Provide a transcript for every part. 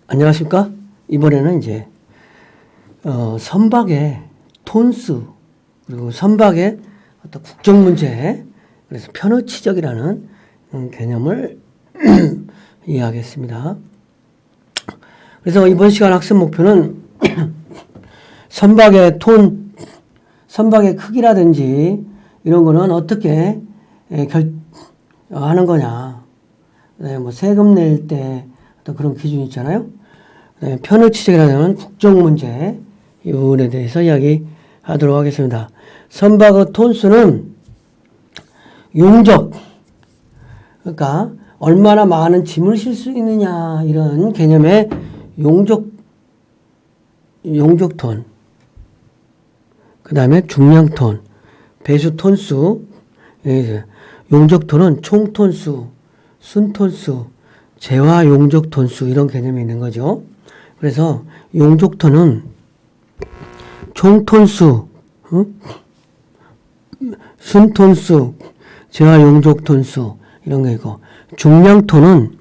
안녕하십니까? 이번에는 이제 선박의 톤수 그리고 선박의 어떤 국적 문제, 그래서 편의치적이라는 개념을 이해하겠습니다. 그래서 이번 시간 학습 목표는 선박의 선박의 크기라든지 이런 거는 어떻게 하는 거냐. 뭐 세금 낼 때 어떤 그런 기준이 있잖아요. 편의치적이라는 국적 문제, 이 부분에 대해서 이야기하도록 하겠습니다. 선박의 톤수는 용적, 그러니까 얼마나 많은 짐을 실 수 있느냐, 이런 개념의 용적톤, 그 다음에 중량톤, 배수톤수, 용적톤은 총톤수, 순톤수, 재화 용적톤수, 이런 개념이 있는 거죠. 그래서 용적톤은 총톤수, 순톤수, 재화 용적톤수, 이런 게 있고, 중량톤은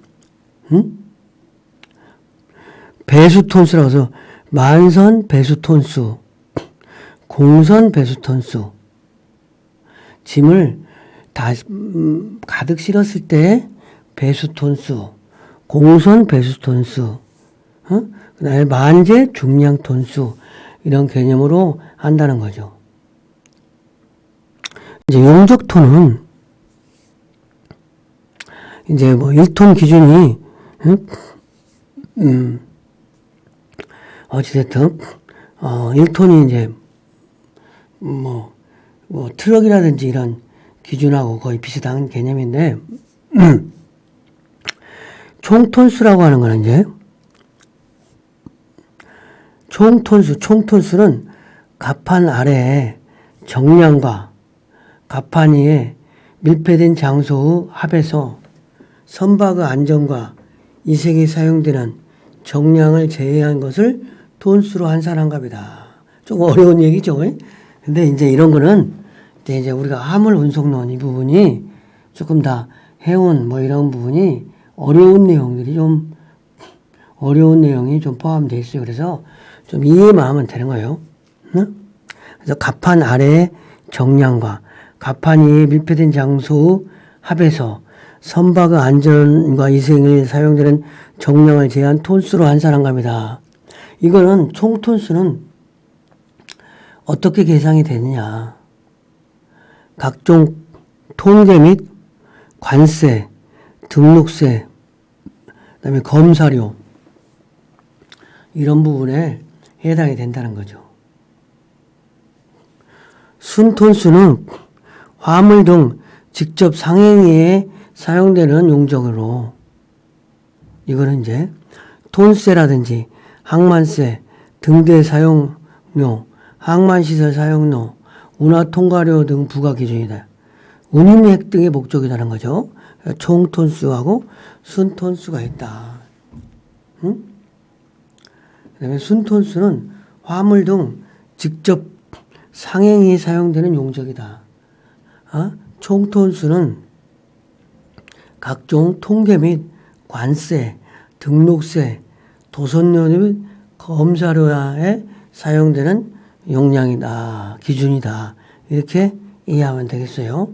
배수톤수라고 해서 만선 배수톤수, 공선 배수톤수, 짐을 다 가득 실었을 때 배수톤수, 공선 배수톤수, 그 다음에 만재 중량톤수, 이런 개념으로 한다는 거죠. 이제 용적톤은 이제 뭐 1톤 기준이 어찌됐든 1톤이 이제 뭐 트럭이라든지 이런 기준하고 거의 비슷한 개념인데, 총톤수라고 하는 거는 이제 총톤수는 갑판 아래에 정량과 갑판 위에 밀폐된 장소의 합에서 선박의 안전과 이색에 사용되는 정량을 제외한 것을 톤수로 환산한 겁니다. 조금 어려운 얘기죠. 근데 이제 이런 거는 이제 우리가 화물 운송론 이 부분이 조금 다 해운 뭐 이런 부분이 어려운 내용이 좀 포함되어 있어요. 그래서 좀 이해만 하면 되는 거예요. 그래서 갑판 아래의 정량과 갑판 위에 밀폐된 장소의 합에서 선박의 안전과 이생에 사용되는 정량을 제한 톤수로 환산한 겁니다. 이거는 총톤수는 어떻게 계산이 되느냐. 각종 통제 및 관세, 등록세, 그다음에 검사료, 이런 부분에 해당이 된다는 거죠. 순톤수는 화물 등 직접 상행에 사용되는 용적으로, 이거는 이제 톤세라든지 항만세, 등대 사용료, 항만시설 사용료, 운하 통과료 등 부과 기준이다. 운임획 등의 목적이라는 거죠. 총톤수하고 순톤수가 있다. 그다음에 순톤수는 화물 등 직접 상행에 사용되는 용적이다. 총톤수는 각종 통계 및 관세, 등록세, 도선료 및 검사료에 사용되는 용량이다, 기준이다, 이렇게 이해하면 되겠어요.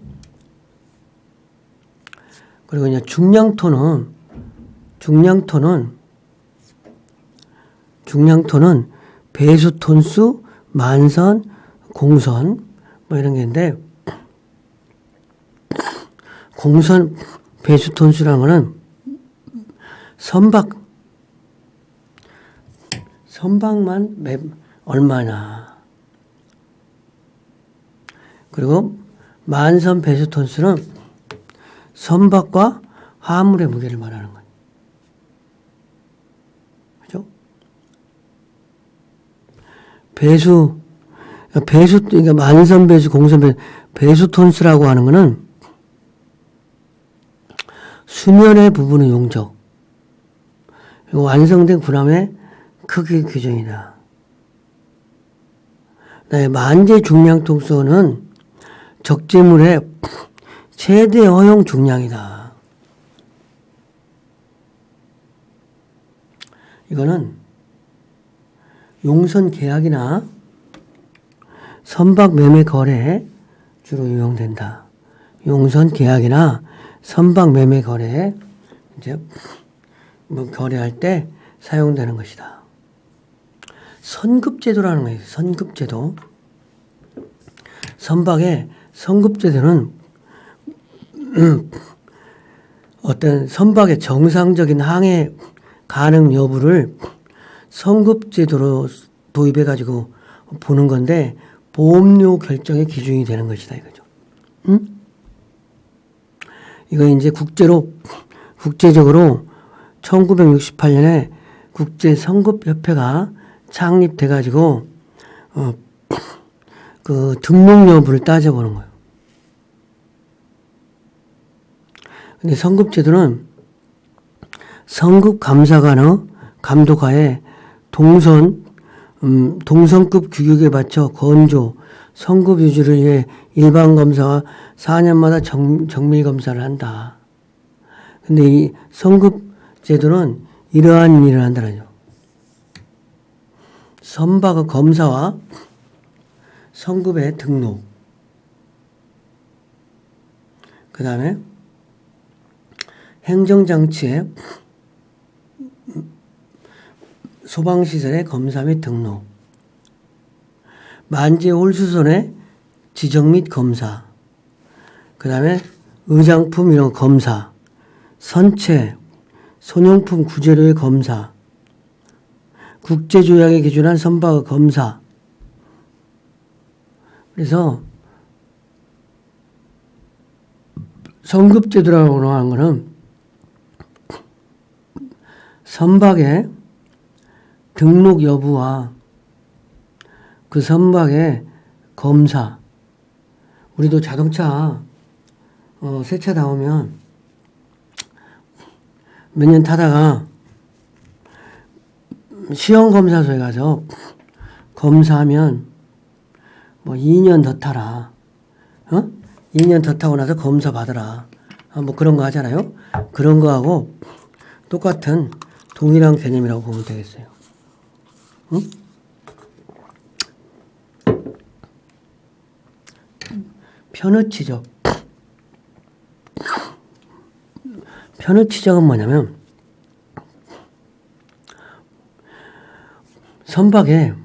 그리고 이제 중량톤은 배수톤수, 만선, 공선 뭐 이런 게 있는데, 공선 배수톤수라는 거는 선박만 얼마나, 그리고 만선 배수톤수는 선박과 화물의 무게를 말하는 거예요. 그죠? 그러니까 만선 배수, 공선 배수톤수라고 하는 거는 수면의 부분의 용적, 그리고 완성된 군함의 크기 규정이다. 만재 중량통수는 적재물의 최대 허용 중량이다. 이거는 용선 계약이나 선박 매매 거래에 주로 이용된다. 용선 계약이나 선박 매매 거래에 이제 뭐 거래할 때 사용되는 것이다. 선급제도라는 거예요. 선급제도. 선박의 선급제도는 어떤 선박의 정상적인 항해 가능 여부를 선급제도로 도입해가지고 보는 건데 보험료 결정의 기준이 되는 것이다 이거죠. 이거 이제 국제적으로 1968년에 국제선급협회가 창립돼가지고 그 등록 여부를 따져보는 거예요. 근데 선급제도는 선급감사관의 감독하에 동선급 규격에 맞춰 건조, 선급 유지를 위해 일반 검사와 4년마다 정밀 검사를 한다. 근데 이 선급제도는 이러한 일을 한다는 거죠. 선박의 검사와 선급의 등록, 그 다음에 행정장치의 소방시설의 검사 및 등록, 만재 홀수선의 지정 및 검사, 그 다음에 의장품 이런 검사, 선체, 소형품 구제료의 검사, 국제조약에 기준한 선박의 검사. 그래서 선급제도라고 하는 것은 선박의 등록 여부와 그 선박의 검사. 우리도 자동차 새 차 나오면 몇 년 타다가 시험검사소에 가서 검사하면 뭐 2년 더 타라. 2년 더 타고 나서 검사 받으라. 뭐 그런 거 하잖아요. 그런 거하고 똑같은 동일한 개념이라고 보면 되겠어요. 편의치적. 편의치적은 뭐냐면 선박은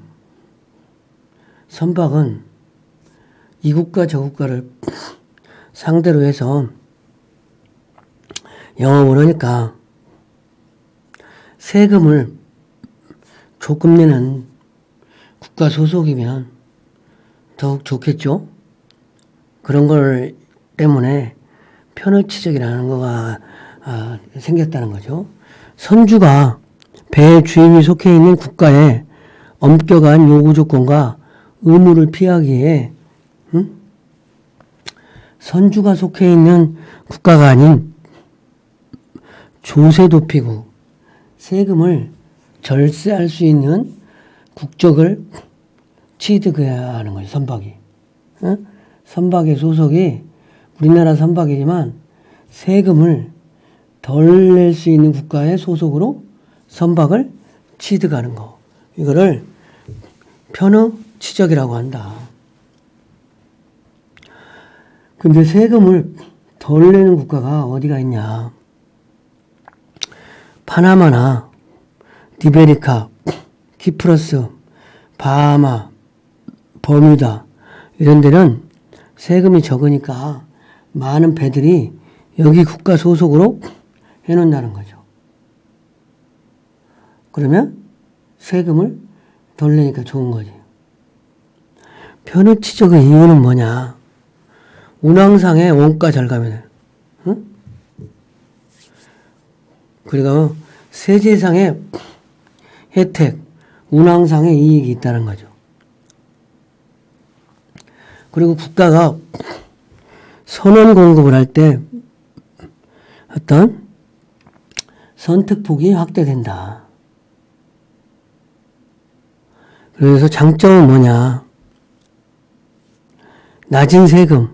이 국가 저 국가를 상대로 해서 영업을 하니까 세금을 조금 내는 국가 소속이면 더욱 좋겠죠. 그런 걸 때문에 편의치적이라는 거가 생겼다는 거죠. 선주가 배 주인이 속해 있는 국가의 엄격한 요구 조건과 의무를 피하기 위해 선주가 속해 있는 국가가 아닌 조세도피국, 세금을 절세할 수 있는 국적을 취득해야 하는 거죠. 선박이. 선박의 소속이 우리나라 선박이지만 세금을 덜 낼 수 있는 국가의 소속으로 선박을 취득하는 거. 이거를 편의치적이라고 한다. 근데 세금을 덜 내는 국가가 어디가 있냐. 파나마나 리베리카, 키프러스, 바하마, 버뮤다 이런 데는 세금이 적으니까 많은 배들이 여기 국가 소속으로 해놓는다는 거죠. 그러면 세금을 덜 내니까 좋은 거지. 편의치적의 이유는 뭐냐. 운항상의 원가 절감이네. 그리고 세제상의 혜택, 운항상의 이익이 있다는 거죠. 그리고 국가가 선원 공급을 할 때 어떤 선택폭이 확대된다. 그래서 장점은 뭐냐. 낮은 세금,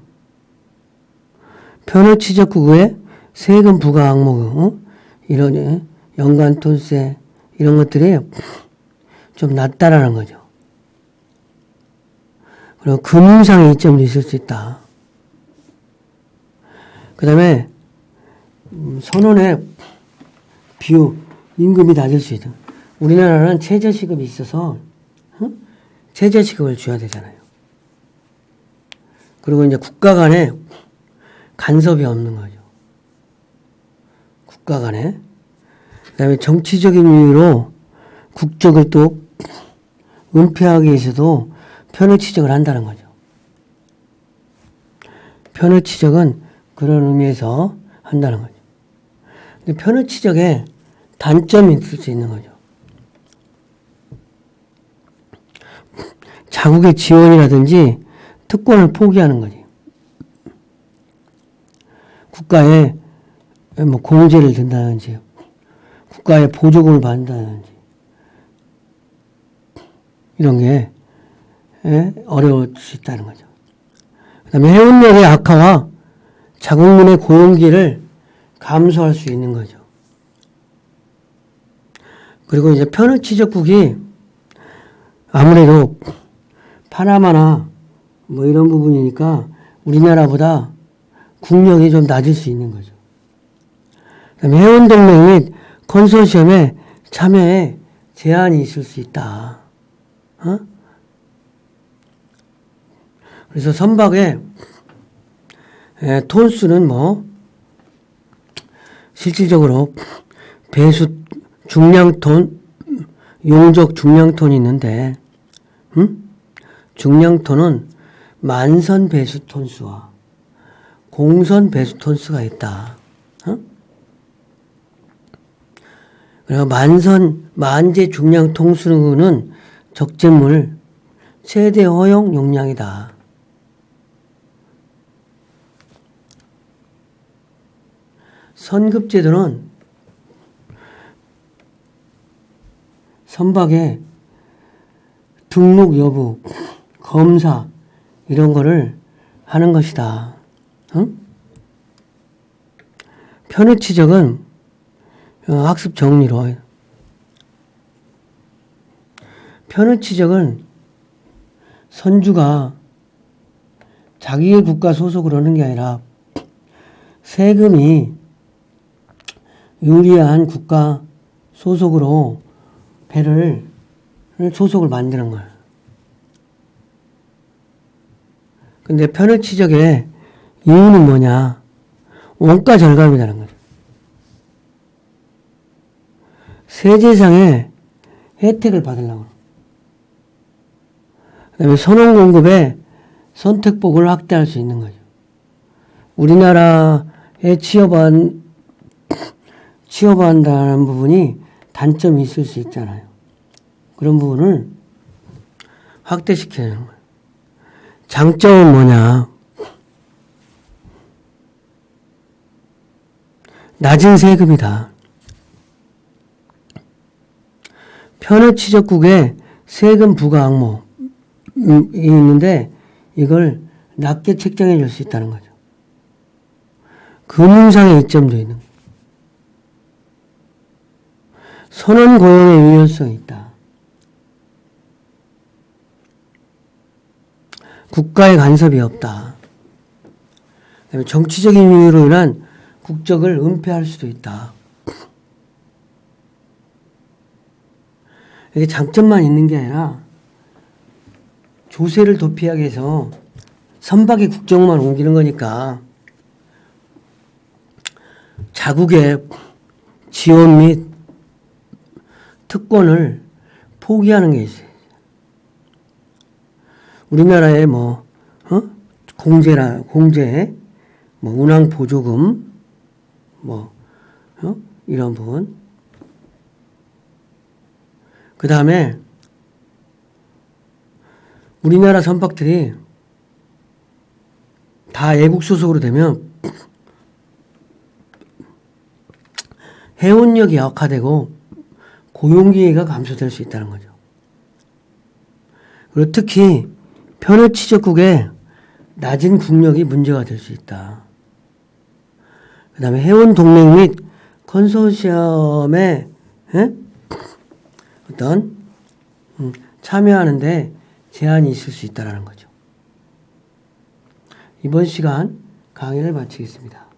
편의치적 구구의 세금 부과 항목, 이런 연간 톤세 이런 것들이 좀 낮다라는 거죠. 그리고 금융상의 이점도 있을 수 있다. 그 다음에 선원의 비유, 임금이 낮을 수 있다. 우리나라는 최저시급이 있어서 최저시급을 줘야 되잖아요. 그리고 이제 국가 간에 간섭이 없는 거죠. 국가 간에. 그 다음에 정치적인 이유로 국적을 또 은폐하기 위해서도 편의치적을 한다는 거죠. 편의치적은 그런 의미에서 한다는 거죠. 근데 편의치적에 단점이 있을 수 있는 거죠. 자국의 지원이라든지 특권을 포기하는 거지. 국가에 뭐 공제를 든다든지, 국가에 보조금을 받는다든지, 이런 게 어려울 수 있다는 거죠. 그 다음에 해운력의 악화와 자국민의 고용기를 감소할 수 있는 거죠. 그리고 이제 편의치적국이 아무래도 파나마나 뭐 이런 부분이니까 우리나라보다 국력이 좀 낮을 수 있는 거죠. 그다음에 해운동맹 및 컨소시엄에 참여에 제한이 있을 수 있다. 그래서 선박의 톤수는 뭐 실질적으로 배수 중량톤, 용적 중량톤이 있는데 중량톤은 만선 배수 톤수와 공선 배수 톤수가 있다. 그리고 만제 중량 톤수는 적재물 최대 허용 용량이다. 선급제도는 선박의 등록 여부, 검사 이런 거를 하는 것이다. 편의치적은 학습 정리로 편의치적은 선주가 자기의 국가 소속으로 하는 게 아니라 세금이 유리한 국가 소속으로 배를 소속을 만드는 거예요. 근데 편의치적의 이유는 뭐냐? 원가 절감이라는 거죠. 세제상의 혜택을 받으려고. 그 다음에 선원 공급의 선택폭을 확대할 수 있는 거죠. 우리나라에 취업한다는 부분이 단점이 있을 수 있잖아요. 그런 부분을 확대시켜야 하는 거예요. 장점은 뭐냐? 낮은 세금이다. 편의치적국에 세금 부과 항목이 있는데 이걸 낮게 책정해 줄 수 있다는 거죠. 금융상의 이점도 있는 거예요. 선원 고용의 유연성이 있다. 국가의 간섭이 없다. 그다음에 정치적인 이유로 인한 국적을 은폐할 수도 있다. 이게 장점만 있는 게 아니라 조세를 도피하기 위해서 선박의 국적만 옮기는 거니까 자국의 지원 및 특권을 포기하는 게 있어요. 우리나라에 공제, 운항 보조금, 이런 부분. 그 다음에 우리나라 선박들이 다 애국 소속으로 되면 해운력이 약화되고 고용기회가 감소될 수 있다는 거죠. 그리고 특히 편의치적국의 낮은 국력이 문제가 될 수 있다. 그 다음에 해운동맹 및 컨소시엄의 어떤 참여하는데 제한이 있을 수 있다는 거죠. 이번 시간 강의를 마치겠습니다.